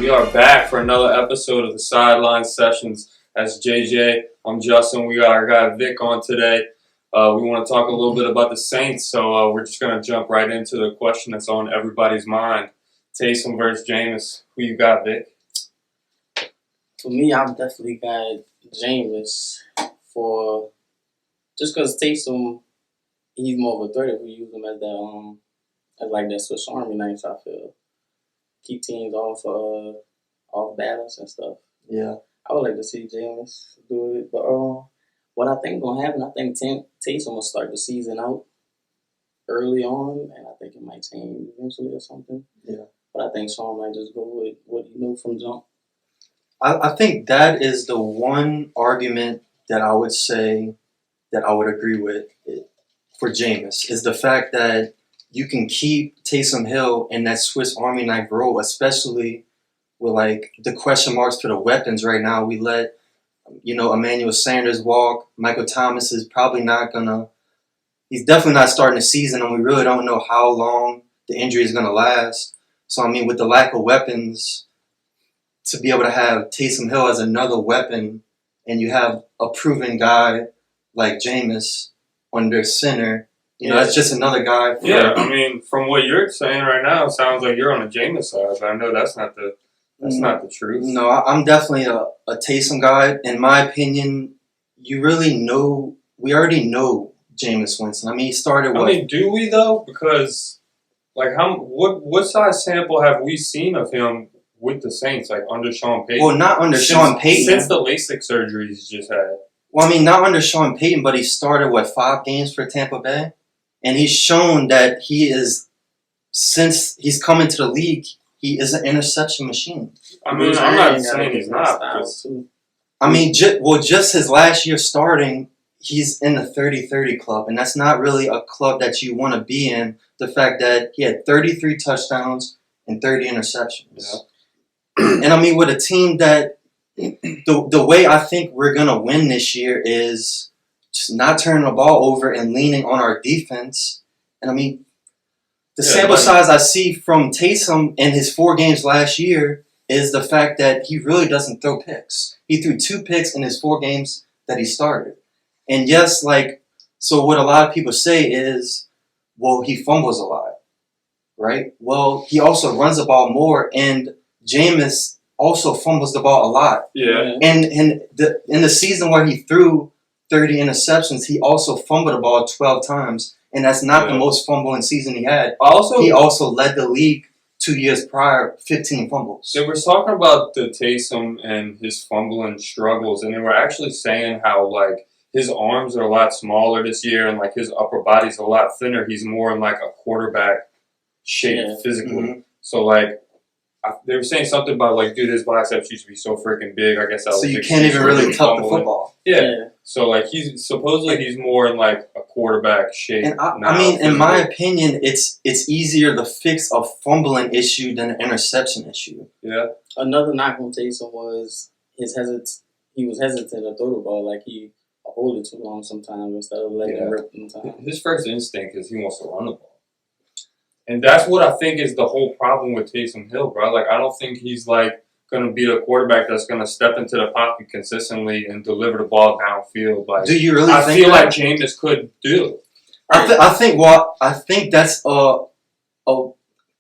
We are back for another episode of the Sideline Sessions. That's JJ. I'm Justin. We got our guy Vic on today. We want to talk a little bit about the Saints, so we're just going to jump right into the question that's on everybody's mind. Taysom versus Jameis. Who you got, Vic? For me, I've definitely got Jameis for just because Taysom, he's more of a threat if we use him as that as like that Swiss Army knife. I feel keep teams off balance and stuff. Yeah, I would like to see Jameis do it, but what I think gonna happen, I think Taysom will start the season out early on, and I think it might change eventually or something. yeah. But I think Sean might just go with what he knew from jump. I think that is the one argument that I would say that I would agree with for Jameis is the fact that you can keep Taysom Hill in that Swiss Army knife role, especially with like the question marks for the weapons right now. We let Emmanuel Sanders walk. Michael Thomas is probably not gonna. He's definitely not starting the season, and we really don't know how long the injury is gonna last. So I mean, with the lack of weapons, to be able to have Taysom Hill as another weapon, and you have a proven guy like Jameis on their center, that's just another guy. Yeah, I mean, from what you're saying right now, it sounds like you're on the Jameis side, but I know that's not the truth. No, I'm definitely a Taysom guy. In my opinion, we already know Jameis Winston. I mean, he started what? I mean, do we though? Because like, what size sample have we seen of him with the Saints, like under Sean Payton? Well, not under Sean Payton. Since the LASIK surgery he's just had. Well, I mean, not under Sean Payton, but he started, 5 games for Tampa Bay? And he's shown that since he's come into the league, he is an interception machine. I mean, I'm not saying he's not. I mean, just his last year starting, he's in the 30-30 club, and that's not really a club that you want to be in. The fact that he had 33 touchdowns and 30 interceptions. Yeah. And I mean, with a team that the way I think we're going to win this year is just not turning the ball over and leaning on our defense. And I mean, the sample size I see from Taysom in his 4 games last year is the fact that he really doesn't throw picks. He threw 2 picks in his 4 games that he started. And yes, so what a lot of people say is, well, he fumbles a lot, right? Well, he also runs the ball more, and Jameis also fumbles the ball a lot. Yeah. And in the season where he threw 30 interceptions, he also fumbled the ball 12 times, and that's not the most fumbling season he had. He also led the league 2 years prior, 15 fumbles. They were talking about the Taysom and his fumbling struggles, and they were actually saying how his arms are a lot smaller this year, and his upper body's a lot thinner. He's more in a quarterback shape physically. Mm-hmm. So they were saying something about his biceps used to be so freaking big. I guess that was so you can't even really tuck the football. Yeah. So he's supposedly he's more in a quarterback shape. And I mean, in my opinion, it's easier to fix a fumbling issue than an interception issue. Yeah. Another knock on Taysom was he was hesitant to throw the ball. He hold it too long sometimes instead of letting it rip in time. His first instinct is he wants to run the ball. And that's what I think is the whole problem with Taysom Hill, bro. I don't think he's going to be the quarterback that's going to step into the pocket consistently and deliver the ball downfield. Do you really think I feel like Jameis could do. I think that's a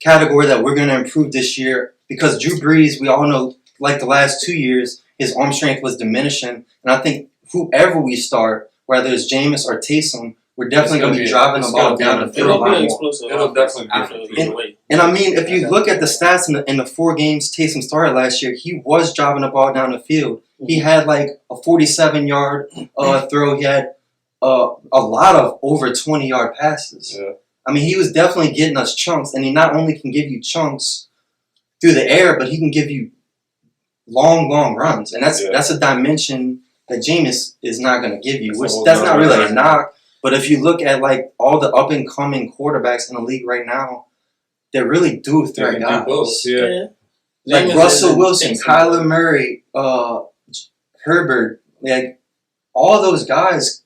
category that we're going to improve this year because Drew Brees, we all know, the last 2 years, his arm strength was diminishing. And I think whoever we start, whether it's Jameis or Taysom, we're definitely going to be driving the ball down the field. It'll definitely be. And I mean, if you look at the stats in the 4 games Taysom started last year, he was driving the ball down the field. He had a 47-yard throw. He had a lot of over 20-yard passes. Yeah. I mean, he was definitely getting us chunks, and he not only can give you chunks through the air, but he can give you long runs, and that's a dimension that Jameis is not going to give you. That's not really a knock. But if you look at all the up and coming quarterbacks in the league right now, they really do threat guys. Yeah. Russell Wilson, Kyler Murray, Herbert, all those guys,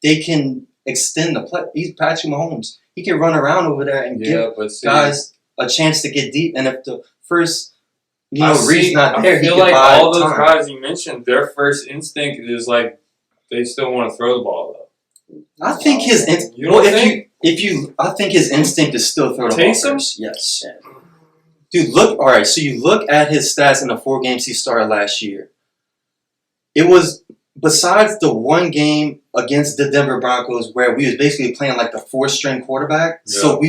they can extend the play. He's Patrick Mahomes. He can run around over there and give guys a chance to get deep. And if the first Reed's not there. I feel like all those guys you mentioned, their first instinct is like they still want to throw the ball though. I think his I think his instinct is still throw the ball first. Yes. Dude, look. All right, so you look at his stats in the 4 games he started last year. It was besides the one game against the Denver Broncos where we was basically playing like the 4th-string quarterback. Yeah. So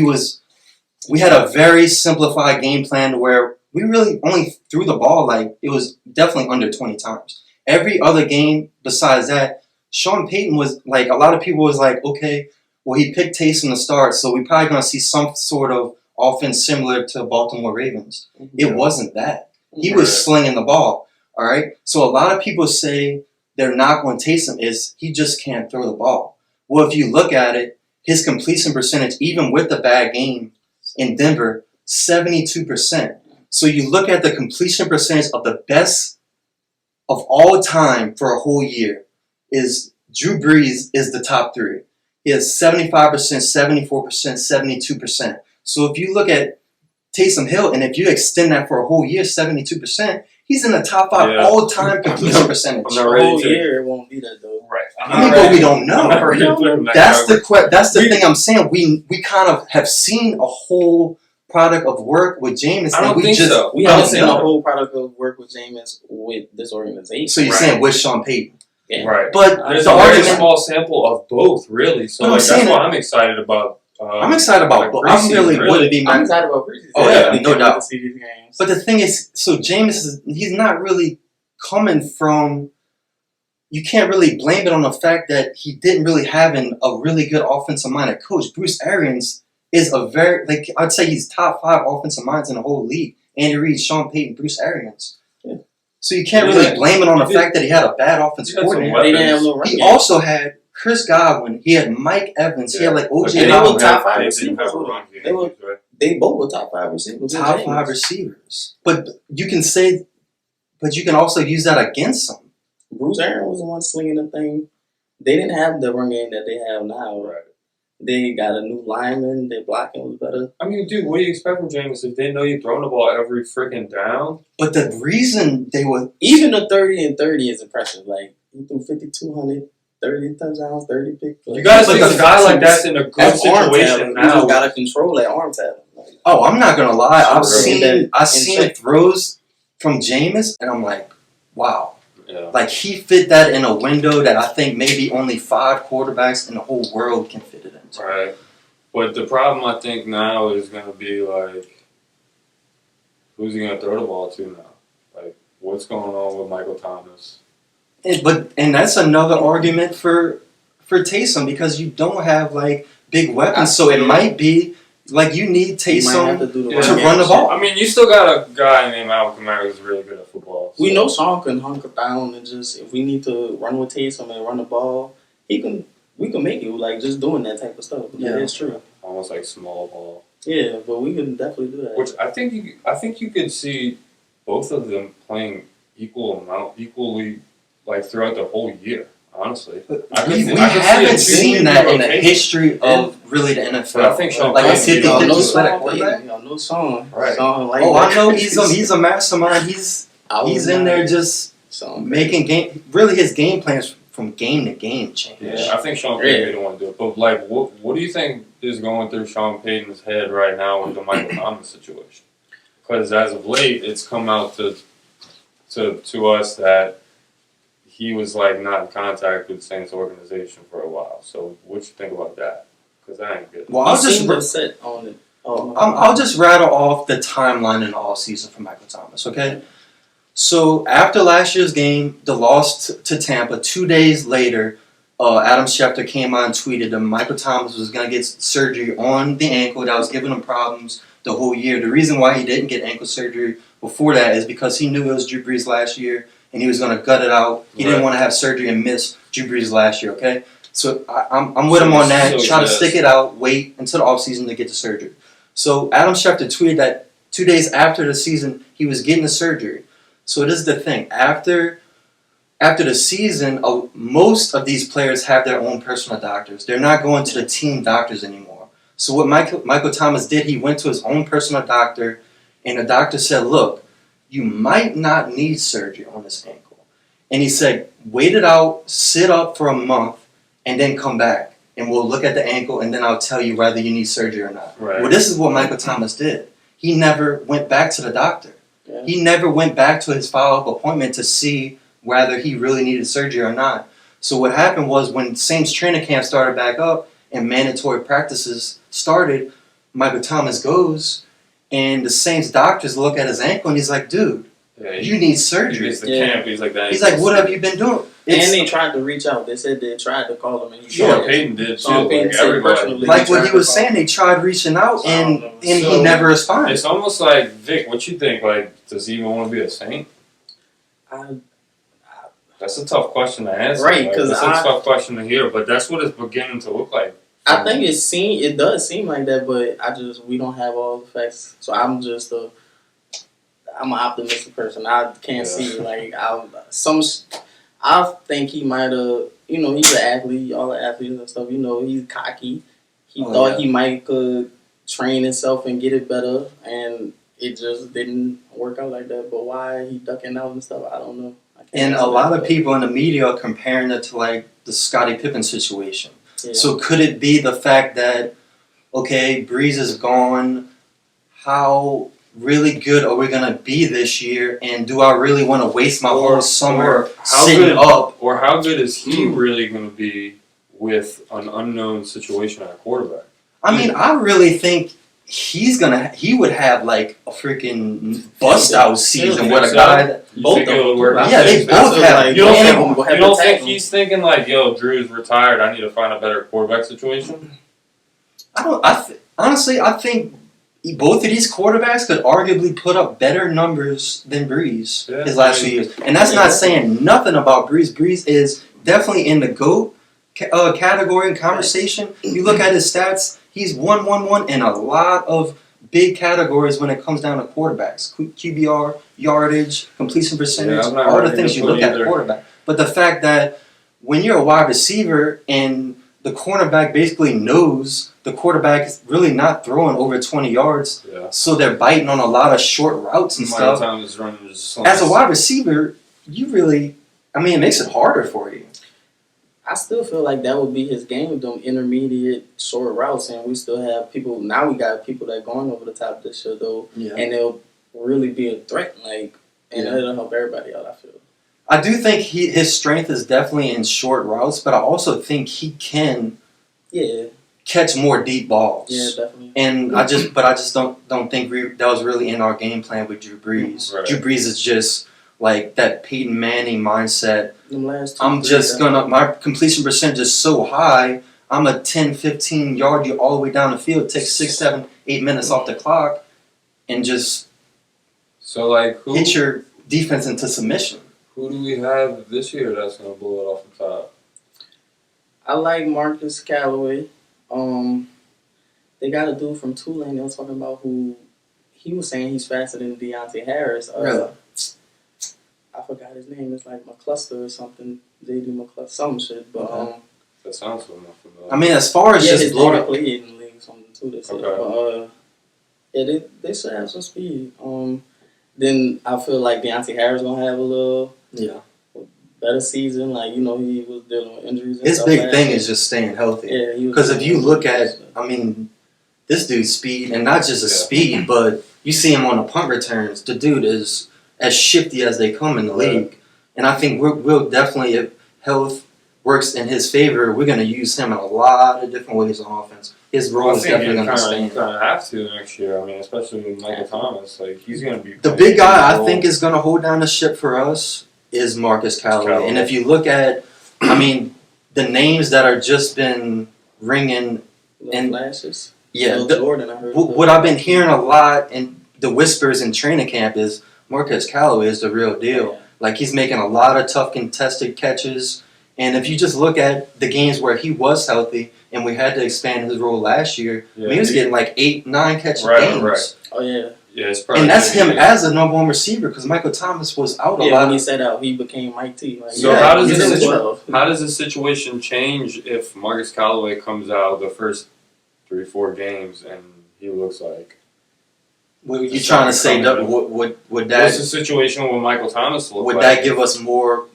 we had a very simplified game plan where we really only threw the ball like it was definitely under 20 times. Every other game besides that, Sean Payton was like, a lot of people was like, okay, well, he picked Taysom to start, so we're probably going to see some sort of offense similar to Baltimore Ravens. Mm-hmm. It wasn't that. He was slinging the ball, all right? So a lot of people say they're not going to Taysom is he just can't throw the ball. Well, if you look at it, his completion percentage, even with the bad game in Denver, 72%. So you look at the completion percentage of the best of all time for a whole year is Drew Brees is the top 3. He has 75%, 74%, 72%. So if you look at Taysom Hill, and if you extend that for a whole year, 72%, he's in the top 5 all-time completion percentage. A whole year, it won't be that though. Right. But we don't know. That's the thing I'm saying. We kind of have seen a whole product of work with Jameis. I don't think so. We haven't seen a whole product of work with Jameis with this organization. So you're saying with Sean Payton. Yeah. Right. But there's a very small sample of both, really. So that's why I'm excited about. I'm excited about both. I really wouldn't be mad. I'm excited about preseason. Oh yeah, no doubt. To see these games. But the thing is, so Jameis he's not really coming from. You can't really blame it on the fact that he didn't really have a really good offensive-minded coach. Bruce Arians is a very, I'd say he's top 5 offensive minds in the whole league. Andy Reid, Sean Payton, Bruce Arians. Yeah. So you can't really blame it on the fact that he had a bad offensive coordinator. He also had Chris Godwin. He had Mike Evans. Yeah. He had like OJ. They were top 5 receivers. They both were top 5 receivers. Top 5 receivers. But you can also use that against them. Bruce Arians was the one slinging the thing. They didn't have the run game that they have now. Right. They got a new lineman. Their blocking was better. I mean, dude, what do you expect from Jameis if they know you're throwing the ball every freaking down? But the reason they were... Even the 30 and 30 is impressive. Like, he threw 5,200, 30 touchdowns, 30 picks. You guys think a guy like that's in a good situation now? You got to control that arm talent. Oh, I'm not going to lie. I've seen throws from Jameis, and I'm like, wow. Yeah. Like, he fit that in a window that I think maybe only 5 quarterbacks in the whole world can fit it into. Right. But the problem, I think, now is going to be, like, who's he going to throw the ball to now? Like, what's going on with Michael Thomas? And that's another argument for Taysom because you don't have, like, big weapons. So it might be... Like, you need Taysom to run the ball. I mean, you still got a guy named Alvin Kamara who's really good at football. So. We know Sean can hunker down and just, if we need to run with Taysom and run the ball, we can make it, like, just doing that type of stuff. Yeah, it's true. Almost like small ball. Yeah, but we can definitely do that. Which I think you could see both of them playing equally, like, throughout the whole year. Honestly, we haven't seen that in the history of really the NFL. I think Sean like a 50-50 split at quarterback. No Sean. Right. I know he's a mastermind. He's in there just making game. Really, his game plans from game to game change. Yeah, I think Sean Payton don't want to do it. But like, what do you think is going through Sean Payton's head right now with the Michael Thomas situation? Because as of late, it's come out to us that he was like not in contact with the Saints organization for a while. So what you think about that? Because I ain't good. Well, I'll just rattle off the timeline in the offseason for Michael Thomas, okay? So after last year's game, the loss to Tampa, 2 days later, Adam Schefter came on and tweeted that Michael Thomas was going to get surgery on the ankle that was giving him problems the whole year. The reason why he didn't get ankle surgery before that is because he knew it was Drew Brees last year, and he was going to gut it out. He didn't want to have surgery and miss Drew Brees last year, okay? So I'm with him on that. Try to stick it out, wait until the offseason to get the surgery. So Adam Schefter tweeted that 2 days after the season, he was getting the surgery. So this is the thing. After the season, most of these players have their own personal doctors. They're not going to the team doctors anymore. So what Michael Thomas did, he went to his own personal doctor, and the doctor said, look, you might not need surgery on this ankle. And he said, wait it out, sit up for a month, and then come back. And we'll look at the ankle, and then I'll tell you whether you need surgery or not. Right. Well, this is what Michael Thomas did. He never went back to the doctor. Yeah. He never went back to his follow-up appointment to see whether he really needed surgery or not. So what happened was when Saints training camp started back up and mandatory practices started, Michael Thomas goes, and the Saints doctors look at his ankle, and he's like, dude, you need surgery. He's the camp. He's like that. He's like, what have you been doing? And they tried to reach out. They said they tried to call him. And Sean Payton did too. Sean Payton Like said everybody. personally like he what tried he was to call saying, they tried reaching out, and So, he never responded. It's almost like, Vic, what you think? Like, does he even want to be a Saint? That's a tough question to answer. Right, like, 'cause it's a tough question to hear, but that's what it's beginning to look like. I think it does seem like that, but we don't have all the facts. So I'm an optimistic person. I can't see like I think he might have. He's an athlete. All the athletes and stuff. He's cocky. He thought he might could train himself and get it better, and it just didn't work out like that. But why he ducking out and stuff, I don't know. And a lot of people in the media are comparing it to like the Scottie Pippen situation. Yeah. So could it be the fact that, okay, Breeze is gone, how really good are we going to be this year, and do I really want to waste my whole summer sitting up? Or how good is he really going to be with an unknown situation at quarterback? I mean, I really think he would have like a freaking bust out season with a guy that Both of them. they both have. You don't think he's thinking like, yo, Drew's retired, I need to find a better quarterback situation? Honestly, I think both of these quarterbacks could arguably put up better numbers than Breeze his last few years. And that's not saying nothing about Breeze. Breeze is definitely in the GOAT category and conversation. You look at his stats, he's 1-1-1 in a lot of big categories when it comes down to quarterbacks. QBR, yardage, completion percentage, all the things you look at a quarterback. But the fact that when you're a wide receiver and the cornerback basically knows the quarterback is really not throwing over 20 yards, so they're biting on a lot of short routes and stuff. As a wide receiver, it makes it harder for you. I still feel like that would be his game, them intermediate short routes, and we still have people. Now we got people that going over the top this year though, and they'll really be a threat. And it'll help everybody out. I feel. I do think his strength is definitely in short routes, but I also think he can catch more deep balls. Yeah, definitely. And I just don't think that was really in our game plan with Drew Brees. Right. Drew Brees is just like that Peyton Manning mindset. My my completion percentage is so high, I'm a 10, 15 yard you all the way down the field, take 6, 7, 8 minutes off the clock, and just hit your defense into submission. Who do we have this year that's going to blow it off the top? I like Marcus Callaway. They got a dude from Tulane they was talking about who he was saying he's faster than Deontay Harris. Really? I forgot his name. It's like McCluster or something. They do McCluster, some shit. But that sounds familiar. I mean, as far as just blowing up, played in the league something too. They said. But they should have some speed. Then I feel like Deontay Harris gonna have a little better season. He was dealing with injuries. And his stuff big thing is just staying healthy. Yeah, because if you look at, this dude's speed, and not just his speed, but you see him on the punt returns. The dude is as shifty as they come in the league, and I think we'll definitely, if health works in his favor, we're going to use him in a lot of different ways on offense. His role is definitely going to stand. You kind of have to next year. Especially with Michael Thomas, he's going to be the big guy. I think is going to hold down the ship for us is Marcus Callaway. And if you look at, the names that are just been ringing and flashes. Yeah, Jordan, I heard what I've been hearing a lot and the whispers in training camp is Marcus Callaway is the real deal. He's making a lot of tough contested catches. And if you just look at the games where he was healthy and we had to expand his role last year, he was getting 8, 9 catch games. Right. Oh, yeah. Yeah, it's and that's him as a number one receiver because Michael Thomas was out a lot. When he set out, he became Mike T. How does this situation change if Marcus Callaway comes out the first 3-4 games and he looks like What you trying to say? Would What's that the situation with Michael Thomas look would like? that give us more?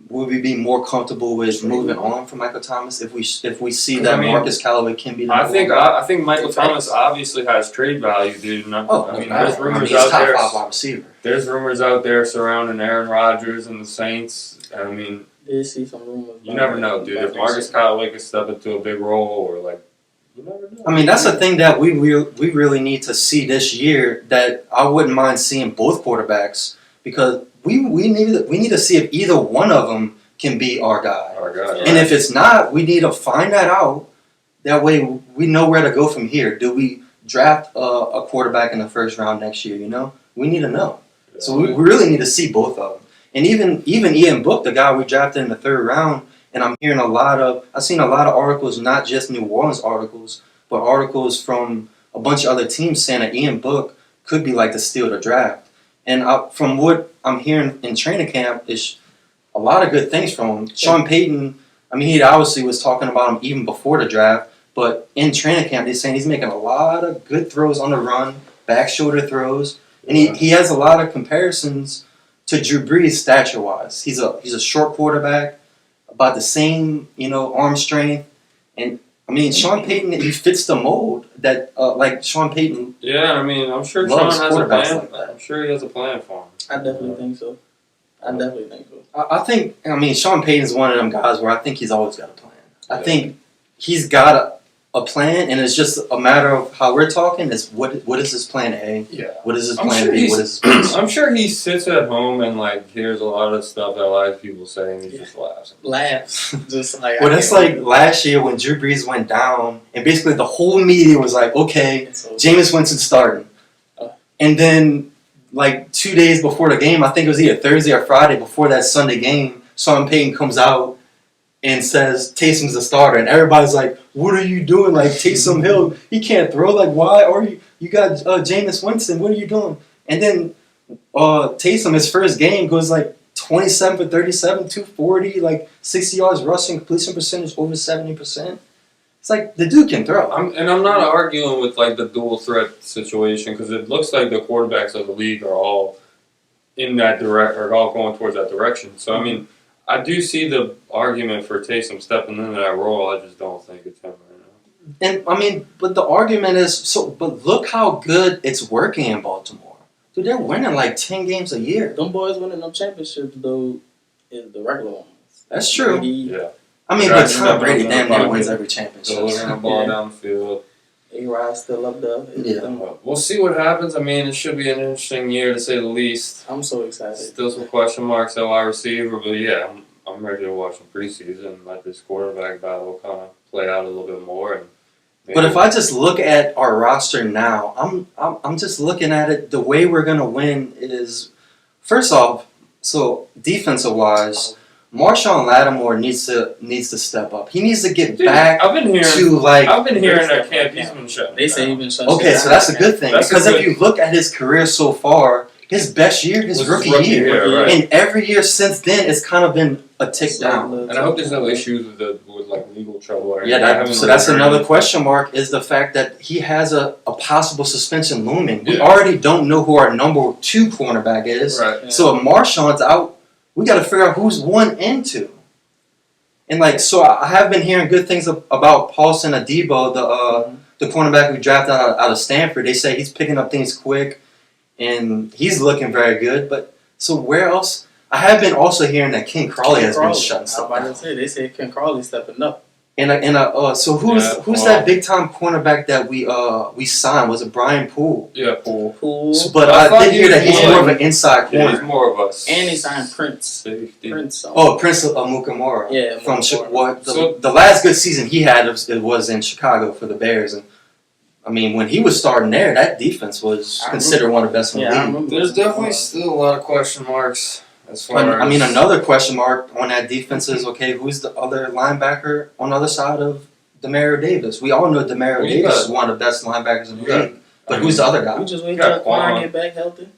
Would we be more comfortable with moving on from Michael Thomas if we see that Marcus Callaway can be the I think Michael Big Thomas facts. obviously has trade value, dude. There's rumors he's out top there. 5 wide receiver. There's rumors out there surrounding Aaron Rodgers and the Saints. I mean, Did see some rumors. you never know, dude. If Marcus Callaway could step into a big role, or like, you never know. I mean, that's the thing that we really need to see this year. That I wouldn't mind seeing both quarterbacks because we need to see if either one of them can be our guy. And if it's not, we need to find that out. That way, we know where to go from here. Do we draft a quarterback in the first round next year? You know, we need to know. Yeah. So we really need to see both of them. And even Ian Book, the guy we drafted in the 3rd round, and I've seen a lot of articles, not just New Orleans articles, but articles from a bunch of other teams saying that Ian Book could be like the steal of the draft. And from what I'm hearing in training camp is a lot of good things from him. Sean Payton, I mean, he obviously was talking about him even before the draft, but in training camp, they're saying he's making a lot of good throws on the run, back shoulder throws, and he has a lot of comparisons to Drew Brees stature-wise. He's a short quarterback, about the same, arm strength, and I mean, Sean Payton, he fits the mold that like Sean Payton. Yeah, I mean, I'm sure Sean has a plan. Like I'm sure he has a plan for him. I definitely think so. I think, Sean Payton's one of them guys where I think he's always got a plan. I think he's got a plan, and it's just a matter of how we're talking. Is what is his plan A? Yeah. What is his plan B? What is his plan C? I'm sure he sits at home and like hears a lot of stuff that a lot of people say, and he just laughs. Just like. Well, that's like last year when Drew Brees went down, and basically the whole media was like, "Okay, Jameis Winston starting," and then like 2 days before the game, I think it was either Thursday or Friday before that Sunday game, Sean Payton comes out and says Taysom's the starter, and everybody's like, "What are you doing? Like Taysom Hill, he can't throw. Like why? Or you got Jameis Winston? What are you doing?" And then Taysom, his first game, goes like 27 for 37, 240, like 60 yards rushing, completion percentage over 70%. It's like the dude can throw. I'm not arguing with like the dual threat situation because it looks like the quarterbacks of the league are all in that all going towards that direction. So I mean, I do see the argument for Taysom stepping into that role. I just don't think it's him right now. And I mean, but the argument is but look how good it's working in Baltimore. Dude, they're winning like 10 games a year. Them boys winning them championships though is the regular ones. That's true. Yeah. I mean, but Tom Brady damn near wins every championship. Delivering the ball down the field. A-Rod still up there. Yeah. We'll see what happens. I mean, it should be an interesting year to say the least. I'm so excited. Still some question marks at wide receiver, but yeah, I'm ready to watch some preseason and let this quarterback battle kind of play out a little bit more. And but if I just look at our roster now, I'm just looking at it. The way we're gonna win is, first off, so defensive wise, Marshawn Lattimore needs to step up. He needs to get back I've been hearing that camp he's been shutting. They say he's been shutting. Okay, so that's a good thing because if you look at his career so far, his best year, his rookie year, right. And every year since then, it's kind of been a tick down. And I hope there's no issues with like legal trouble or anything. Yeah, so that's another question mark is the fact that he has a possible suspension looming. We already don't know who our number 2 cornerback is. Right. Yeah. So if Marshawn's out, we got to figure out who's 1 and 2. And like, so I have been hearing good things about Paulson Adebo, the cornerback we drafted out of Stanford. They say he's picking up things quick, and he's looking very good. But so where else? I have been also hearing that Ken Crawley has been shutting stuff down. They say Ken Crawley stepping up. So who's that big time cornerback that we signed? Was it Brian Poole? Yeah, Poole. So, but I did hear that he's more of an inside corner. Yeah, he's more of us. And he signed Prince. Safety. Prince Mukamura. Yeah, from the last good season he had was in Chicago for the Bears, and I mean when he was starting there, that defense was considered one of the best in the league. There's definitely still a lot of question marks. Another question mark on that defense is, okay, who's the other linebacker on the other side of Demario Davis? We all know Demario Davis is one of the best linebackers in the league. But who's the other guy? We just wait till Quan get back healthy.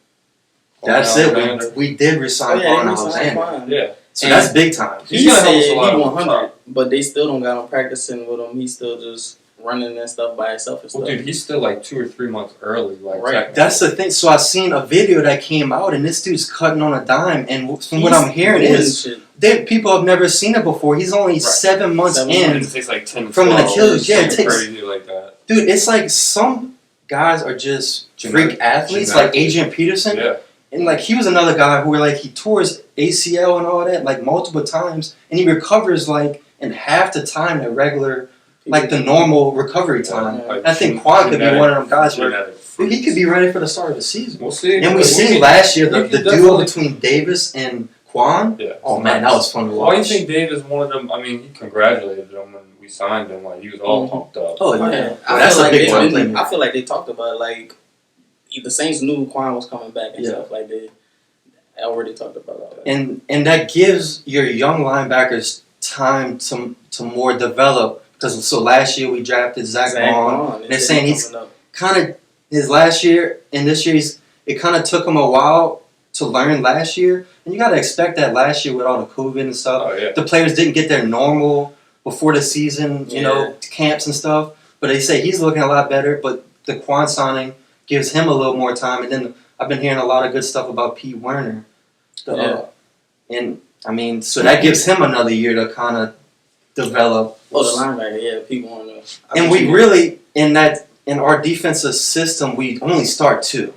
That's it. We did resign Quan Alexander. Yeah. So that's big time. He said he 100, but they still don't got him practicing with him. He's still just running and stuff by himself and stuff. Well, dude, he's still like 2 or 3 months early. Like, Right. technically. That's the thing. So I seen a video that came out, and this dude's cutting on a dime. And from what I'm hearing is, people have never seen it before. He's only 7 months in. It takes like 10 to from 12. an Achilles. Yeah, it takes crazy like that. Dude, it's like some guys are just freak athletes, genetic. like Adrian Peterson. Yeah. And like he was another guy who like he tore his ACL and all that like multiple times, and he recovers like in half the time that regular, like the normal recovery time. Like I think Quan could be one of them guys where he could be ready for the start of the season. We'll see. And we seen last year the duel between Davis and Quan. Yeah. Oh man, that was fun to watch. Why do you think Davis wanted him? I mean, he congratulated him when we signed him. Like he was all pumped up. Oh yeah, Yeah. that's a big one. I feel like they talked about it, like the Saints knew Quan was coming back and stuff. Like they already talked about all that. And that gives your young linebackers time to more develop. Because so last year we drafted Zach Vaughn. They're saying he's kind of his last year and this year it kind of took him a while to learn last year. And you got to expect that last year with all the COVID and stuff. Oh, yeah. The players didn't get their normal before the season, you know, camps and stuff. But they say he's looking a lot better. But the Quan signing gives him a little more time. And then I've been hearing a lot of good stuff about Pete Werner. And I mean, so that gives him another year to kind of develop. Oh, the linebacker, yeah, Pete Werner. And we really in our defensive system we only start 2.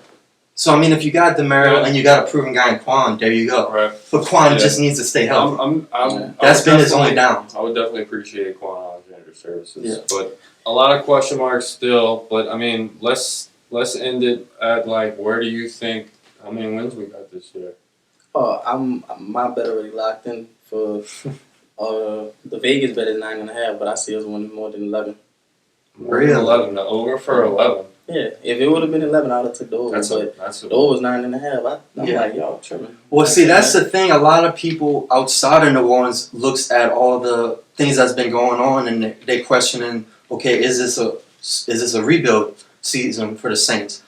So I mean, if you got DeMario and you got a proven guy in Quan, there you go. Right. But Quan just needs to stay healthy. That's been his only down. I would definitely appreciate Quan Alexander's services. Yeah. But a lot of question marks still. But I mean, let's end it at like, where do you think? How many wins we got this year? My bet already locked in for the Vegas bet is 9.5, but I see us winning more than 11. Really? 11. The over for 11. Yeah, if it would have been 11, I would have took the over. That's the over was 9.5. I'm like, y'all tripping. Well, see, that's the thing. A lot of people outside of New Orleans looks at all the things that's been going on, and they questioning, okay, is this a rebuild season for the Saints?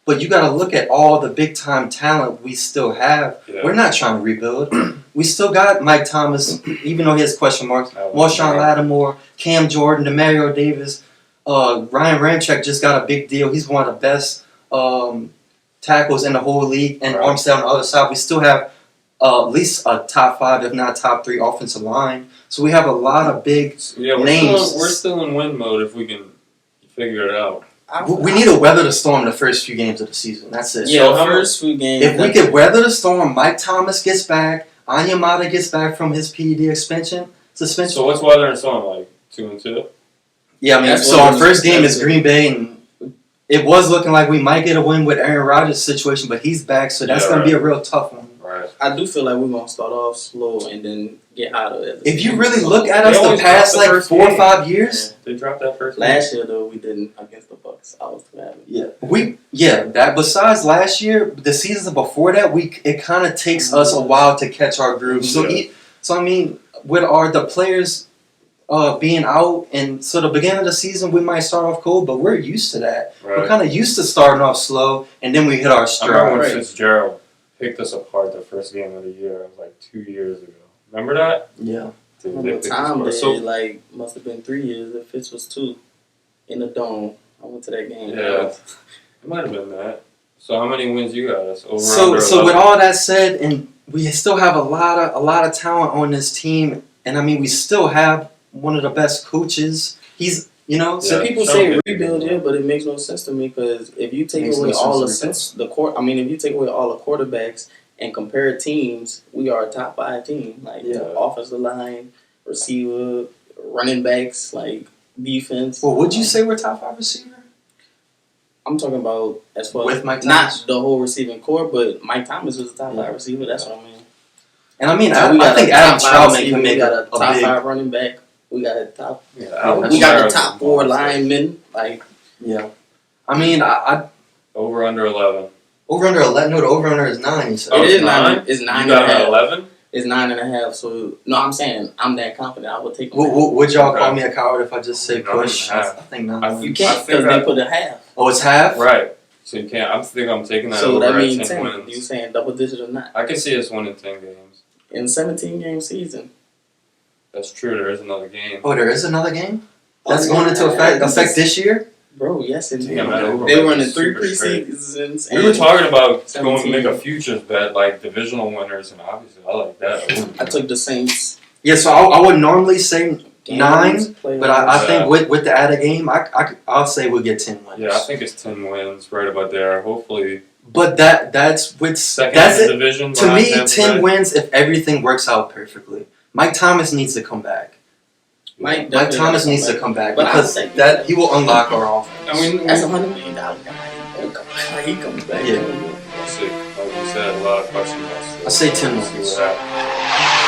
But you got to look at all the big time talent we still have. Yeah. We're not trying to rebuild. We still got Mike Thomas, even though he has question marks. Marshawn Lattimore, Cam Jordan, DeMario Davis, Ryan Ramczyk just got a big deal. He's one of the best tackles in the whole league. And Armstead on the other side, we still have at least a top 5, if not top 3 offensive line. So we have a lot of big names. We're still in win mode if we can figure it out. We need to weather the storm the first few games of the season. That's it. Yeah, so first few games. If we could weather the storm, Mike Thomas gets back, Anyamata gets back from his PED suspension. So what's weather and storm like? 2-2? Yeah, I mean, so our first game is Green Bay, and it was looking like we might get a win with Aaron Rodgers' situation, but he's back, so that's going to be a real tough one. Right. I do feel like we're going to start off slow and then get hotter. If you really look at us the past like 4 or 5 years, they dropped that first. Last year though, we didn't against the Bucks. I was glad. That besides last year, the seasons before that, it kind of takes us a while to catch our groove. So I mean, with the players being out, and so the beginning of the season we might start off cold, but we're used to that. Right. We're kind of used to starting off slow, and then we hit our stride. I remember when Fitzgerald picked us apart the first game of the year. It was like 2 years ago. Remember that? Yeah. The time like must have been 3 years. If Fitz was 2 in the dome, I went to that game. Yeah, it might have been that. So how many wins you got? Us over? So with all that said, and we still have a lot of talent on this team, and I mean we still have one of the best coaches. He's so people say rebuild, but it makes no sense to me because if you take away all if you take away all the quarterbacks and compare teams, we are a top 5 team. Like offensive line, receiver, running backs, like defense. Well, would you say we're top 5 receiver? I'm talking about as far with as Mike Thomas? Not the whole receiving core, but Mike Thomas was a top 5 receiver. That's what I mean. And I mean, I think Adam Troutman can make a top 5 running back. We got a top. We got the top 4 linemen. Like I mean, I over under 11. Over under 11. No, the over under is 9. You said. It is 9. It's 9. You got 11. It's 9.5. So no, I'm saying I'm that confident. I would take. Would y'all call me a coward if I just say push? I think 9. You can't because they put a half. Oh, it's half. Right. So you can't. I'm taking that. So over that means 10 10. wins. You saying double digit or not? I can see us winning 10 games in 17 game season. That's true. There is another game. Oh, there is another game? That's going into effect this year? Bro, yes, it Damn, did. that over They with were running is 3 super straight. preseasons. We were talking about going to 17. make a futures bet, like divisional winners, and obviously I like that. I took the Saints. Yeah, so I would normally say Games, 9, playoffs. but I Yeah. think with the added game, I'll say we'll get 10 wins. Yeah, I think it's 10 wins, right about there. Hopefully, But that's with second that's in the it. division. To behind me, Tampa 10 Bay. wins if everything works out perfectly. Mike Thomas needs to come back. Mike Mike Thomas needs to come back But I because think that he will unlock our offense. I mean, that's $100 million guy. Like, he comes back. Yeah. we'll see. Like we said, a lot of question marks. I say 10 We'll see wins. what happens.